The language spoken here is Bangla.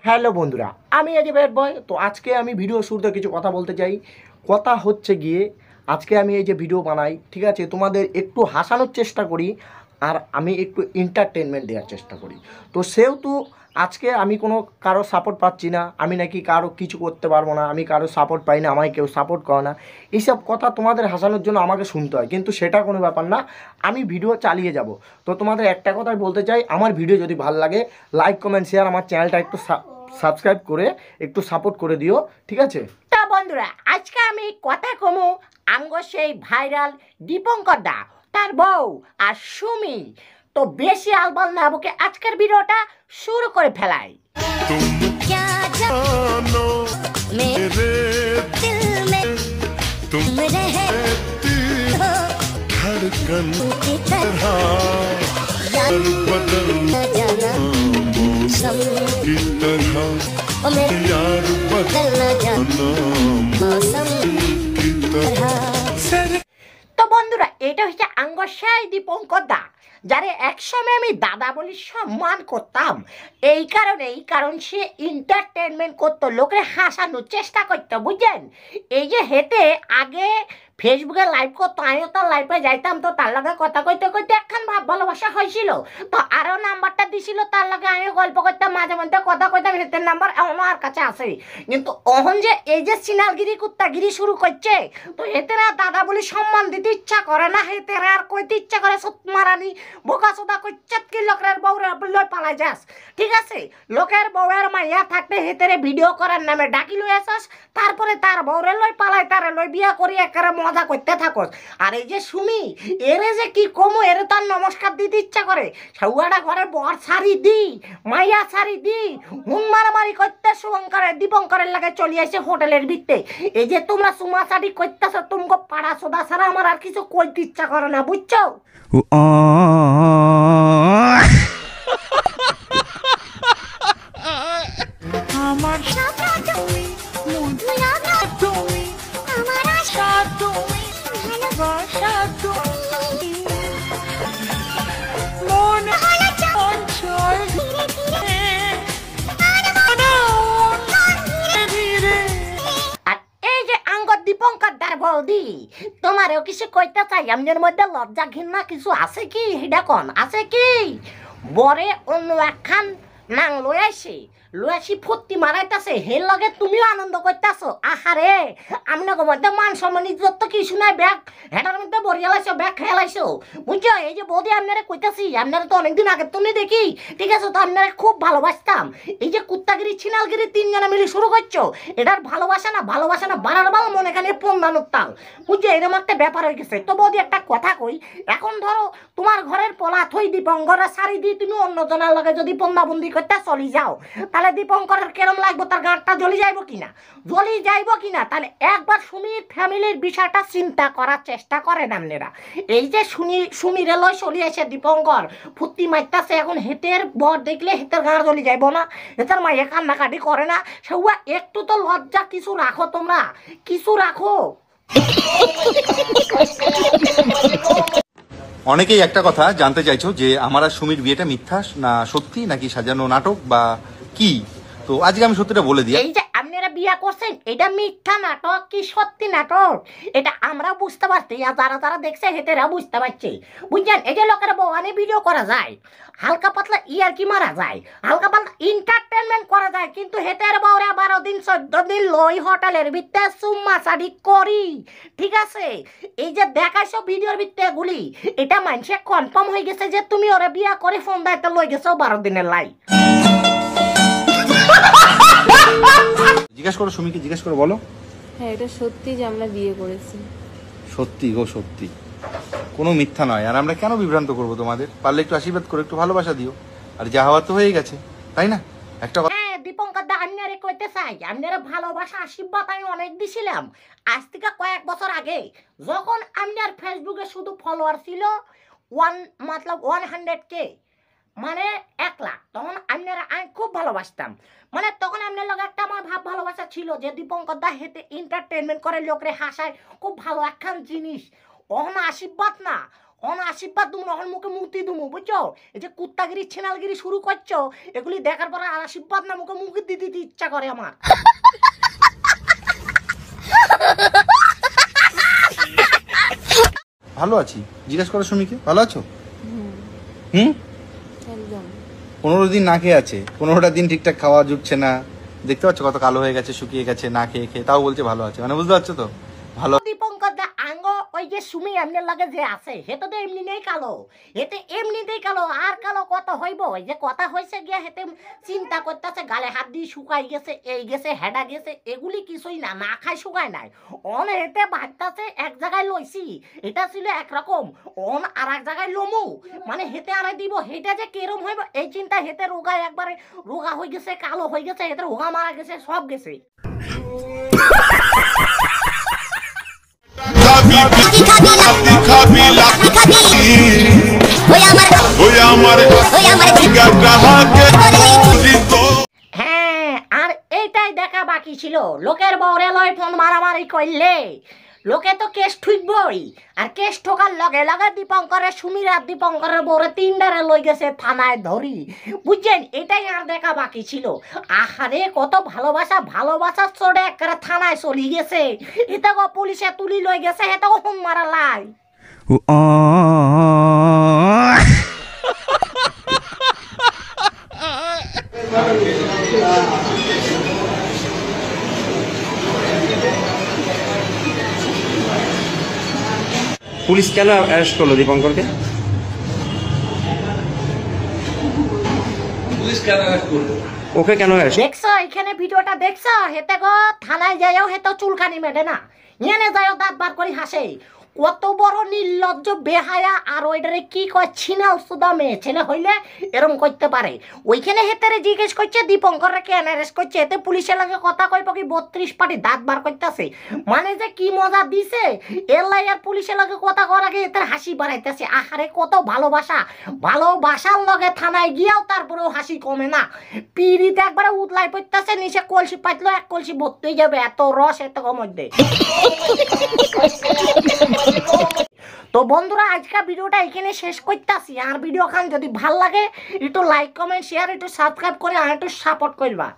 হ্যালো বন্ধুরা, আমি এই যে ব্যাড বয়। তো আজকে আমি ভিডিও শুরুতে কিছু কথা বলতে চাই। কথা হচ্ছে গিয়ে আজকে আমি এই যে ভিডিও বানাই, ঠিক আছে, তোমাদের একটু হাসানোর চেষ্টা করি আর আমি একটু এন্টারটেনমেন্ট দেওয়ার চেষ্টা করি। তো সেহেতু আজকে আমি কোনো কারো সাপোর্ট পাচ্ছি না, আমি নাকি কারো কিছু করতে পারবো না, আমি কারো সাপোর্ট পাই না, আমায় কেউ সাপোর্ট করে না, এইসব কথা তোমাদের হাসানোর জন্য আমাকে শুনতে হয়, কিন্তু সেটা কোনো ব্যাপার না, আমি ভিডিও চালিয়ে যাব। তো তোমাদের একটা কথাই বলতে চাই, আমার ভিডিও যদি ভালো লাগে লাইক কমেন্ট শেয়ার, আমার চ্যানেলটা একটু সাবস্ক্রাইব করে একটু সাপোর্ট করে দিও, ঠিক আছে? তো বন্ধুরা, আজকে আমি কথা কমু আমগো সেই ভাইরাল দীপঙ্কর দা, তার বউ আর সুমি। তো বেশি আলবাল না বকে আজকের ভিডিওটা শুরু করে ফেলাই। तुम रहती हो धड़कन की तरह बदल जाना मौसम की तरह यार बदल जाना मौसम की तरह। তো বন্ধুরা, এটা হচ্ছে আঙ্গ সেই দীপঙ্কর দা, যারে একসময় আমি দাদা বলি সম্মান করতাম। কারণ সে এন্টারটেনমেন্ট করতো, লোকের হাসানোর চেষ্টা করতো, বুঝছেন? এই যে হেঁটে আগে ফেসবুকে লাইভ করতো, আমিও তার লাইভে যাইতাম, তো তার লগে কথা কইতে কইতে একখান ভাব ভালোবাসা হয়েছিল। তো আরও নাম্বারটা দিছিল, তার লগে আমিও গল্প করতাম, মাঝে মধ্যে কথা কইতাম, হেতের নাম্বার এমনও আর কাছে আছে। কিন্তু অহন যে এই যে সিনালগিরি কুত্তাগিরি শুরু করছে, তো হেতেরা দাদা বলি সম্মান দিতে ইচ্ছা করে না, হেতেরা আর কইতে ইচ্ছা করে মারানি বোকা সোদা কইচ্ছাত কি লোকের বউরে লই পালাই যাস, ঠিক আছে? লোকের বউয়ের মাইয়া থাকতে হেতেরে ভিডিও করার নামে ডাকি লই আসস, তারপরে তার বউরে লই পালাই, তারে লই বিয়া করি একেবারে মজা করতে থাকস। আর এই যে সুমি, এরে যে কি কমো, এরে তার নমস্কার দিতে ইচ্ছা করে। সৌয়াটা ঘরে বর শাড়ি দি, মাইয়া শাড়ি দি, হুন মারামারি করতে শুভঙ্করের দীপঙ্করের লাগে চলে আসে হোটেলের ভিত্তে। এই যে তোমরা সুমা শাড়ি করতেছ, তুমগো পাড়া সোদা ছাড়া আমার আর কিছু কইতে ইচ্ছা করে না, বুঝছো? আমার সাথে তুমি মধু লাগা তুমি আমার আশা তুমি ভালোবাসা তুমি মনে হলো চঞ্চল ধীরে ধীরে। আর এই যে আঙ্গর দীপঙ্কর দার বৌদি, তোমারও কিছু কইতে চাই, আমাদের মধ্যে লজ্জা ঘৃণা কিছু আছে কি? হিডা কন আছে কি? বরে অন্য একখান নাং লই আসি ফুর্তি মারাইতাছে, হের লগে তুমিও আনন্দ করতেছো। আহারে, আপনাকে মধ্যে মান সম্মান ইজ্জত কিছু নাই, ব্যাগ হেটার মধ্যে বরিয়া লাইছো, ব্যাগ খেয়ে লাইছো, বুঝছো? এই যে বৌদি আপনারা কইতাছি, আপনারা তো অনেকদিন আগে তুমি দেখি, ঠিক আছে? তো আপনারা খুব ভালোবাসতাম। এই যে কুত্তাগিরি ছিনালগিরি তিনজনে মিলে শুরু করছো, এটার ভালোবাসা না বাড়ার বাল মনে এখানে পন্দানোর তাল, বুঝছো? এরকম একটা ব্যাপার হয়ে গেছে। তো বৌদি একটা কথা কই, এখন ধরো তোমার ঘরের পলা থই দীপঙ্করের শাড়ি দিয়ে তুমি অন্য জনের লগে যদি পন্দাবন্দি করতে চলি যাও, তাহলে দীপঙ্করের কেরম লাগবো? তার গাঁটটা জ্বলি যাইব কিনা? তাহলে একবার সুমির ফ্যামিলির বিষয়টা চিন্তা করার চেষ্টা করেন আপনারা। এই যে সুমিরে লয় চলি আসে দীপঙ্কর ফুর্তি মারতেছে, এখন হেতের বর দেখলে হেতের গাঁড় জ্বলি যাইব না? হেতের মাইয়া কান্নাকাটি করে না? সেগুলা একটু তো লজ্জা কিছু রাখো, তোমরা কিছু রাখো। অনেকেই একটা কথা জানতে চাইছো যে আমার আর সুমির বিয়েটা মিথ্যা না সত্যি, নাকি সাজানো নাটক বা কি? তো আজকে আমি সত্যিটা বলে দিই। এই যে আপনারা বিয়া করছেন, এটা মিথ্যা নাটক কি সত্যি নাটক, এটা আমরা বুঝতে পারছি, আর যারা দেখছে হেতেরা বুঝতে পারছে, বুঝছেন? এই যে লোকের বউয়ানি ভিডিও করা যায়, হালকা পাতলা ইয়ারকি মারা যায়, হালকা পাতলা এন্টারটেনমেন্ট করা যায়, কিন্তু হেতের বউরা 12 দিন 14 দিন লই হোটেলের ভিতরে সুম্মা শাড়ি করি, ঠিক আছে? এই যে দেখাইছো ভিডিওর ভিতরে গুলি, এটা মানুষে কনফার্ম হয়ে গেছে যে তুমি ওরা বিয়া করে ফোন দায়িত্ব লই গেছো 12 দিনের লাই। জিজ্ঞেস করো সুমিকে, জিজ্ঞেস করো, বলো। হ্যাঁ, এটা সত্যি যে আমরা বিয়ে করেছি। সত্যি গো, সত্যি, কোনো মিথ্যা নয়। আর আমরা কেন বিভ্রান্ত করবো তোমাদের? পারলে একটু আশীর্বাদ করো, একটু ভালোবাসা দিও, আর যা হওয়ার তো হয়ে গেছে, তাই না? একটা হ্যাঁ দীপঙ্কর দা, আপনারে কইতে চাই, আপনারা ভালোবাসা আশীর্বাদ আমি অনেক দিছিলাম। আজ থেকে কয়েক বছর আগে যখন আপনার ফেসবুকে শুধু ফলোয়ার ছিল 100K, মানে 1 লাখ, তখন আপনারা আমি খুব ভালোবাসতাম। মানে তখন আপনার লগে একটা আমার ভালোবাসা ছিল যে দীপঙ্কর দা হেতে এন্টারটেনমেন্ট করে, লোকরে হাসায়, খুব ভালো একখান জিনিস। অহন আশীর্বাদ না, অন আশীর্বাদ দুমু নহন মুখে মুতি দুমু বুঝছো? এই যে কুত্তাগিরি ছেনালগিরি শুরু করছো এগুলি দেখার পরে আর আশীর্বাদ না মুখে মুখে দিতে দিতে ইচ্ছা করে আমার। ভালো আছি, জিজ্ঞেস করো সুমিকে ভালো আছো? হুম, একদম। 15 দিন না খেয়ে আছে, 15টা দিন ঠিকঠাক খাওয়া জুটছে না, দেখতে পাচ্ছ কত কালো হয়ে গেছে, শুকিয়ে গেছে না খেয়ে খেয়ে, তাও বলছে ভালো আছে, মানে বুঝতে পারছো তো ভালো। দীপঙ্কর দা আঙ্গ ওই যে সুমি এমনি লাগে যে আছে হেতে তো এমনি নেই কালো, হেতে এমনিতেই কালো, আর কালো কত হইব? ওই যে কথা হয়েছে গিয়া হেতে চিন্তা করতেছে গালে হাত দিয়ে শুকাই গেছে, এই গেছে হেডা গেছে, এগুলি কিছুই না, না খাই শুকায় নাই। অন হেতে ভাবতাছে এক জায়গায় লইছি এটা ছিল একরকম, অন আর এক জায়গায় লমু মানে হেতে আড়াই দিব, হেটা যে কেরম হইব এই চিন্তা হেতে রোগায় একবারে রোগা হয়ে গেছে, কালো হয়ে গেছে, হেতে রোগা মারা গেছে, সব গেছে। হ্যাঁ, আর এইটাই দেখা বাকি ছিল, লোকের বউরে লয় ফোন মারামারি করলে লোকে তো কেস ঠুকবই, আর কেস ঠোকার লগে লগে দীপঙ্করের সুমির আর দীপঙ্করের বউরে 3টারে লই গেছে থানায় ধরি, বুঝছেন? এটাই আর দেখা বাকি ছিল। আহারে কত ভালোবাসা, ভালোবাসার চড়ে একটা থানায় চলি গেছে, এটা গো পুলিশে তুলি লই গেছে, এটা হোম মারা লাই। পুলিশ কেন অ্যারেস্ট করলো দীপঙ্করকে? ওকে কেন অ্যারেস্ট? দেখছো এখানে ভিডিওটা দেখছো, হেতে গো থানায় যাইও হেতে চুলকানি মেটে না, এনে যাইও দাঁত বার করে হাসে, কত বড় নির্লজ্জ বেহায়া, আর ওইটারে কি কয় ছিনাল সুদা মেয়ে ছেলে হইলে এরম করতে পারে। ওইখানে হেতারে জিজ্ঞেস করছে দীপঙ্করকে কেন অ্যারেস্ট করছে, এতে পুলিশের লাগে কথা কইব কি 32 পাটি দাঁত বার করতেছে, মানে যে কি মজা দিছে এর লাই, আর পুলিশের লাগে কথা কর আগে এতে হাসি বাড়াইতেছে। আহারে কত ভালোবাসা, ভালোবাসার লগে থানায় গিয়াও তারপরেও হাসি কমে না, পিড়িতে একবারে উতলাই পড়তেছে, নিচে কলসি পাতলো এক কলসি ভর্তি হয়ে যাবে, এত রস এত মধ্যে। তো বন্ধুরা আজকে ভিডিওটা এখানে শেষ করতেছি, আর ভিডিও খান যদি ভাল লাগে একটু লাইক কমেন্ট শেয়ার একটু সাবস্ক্রাইব করে আর একটু সাপোর্ট করবা।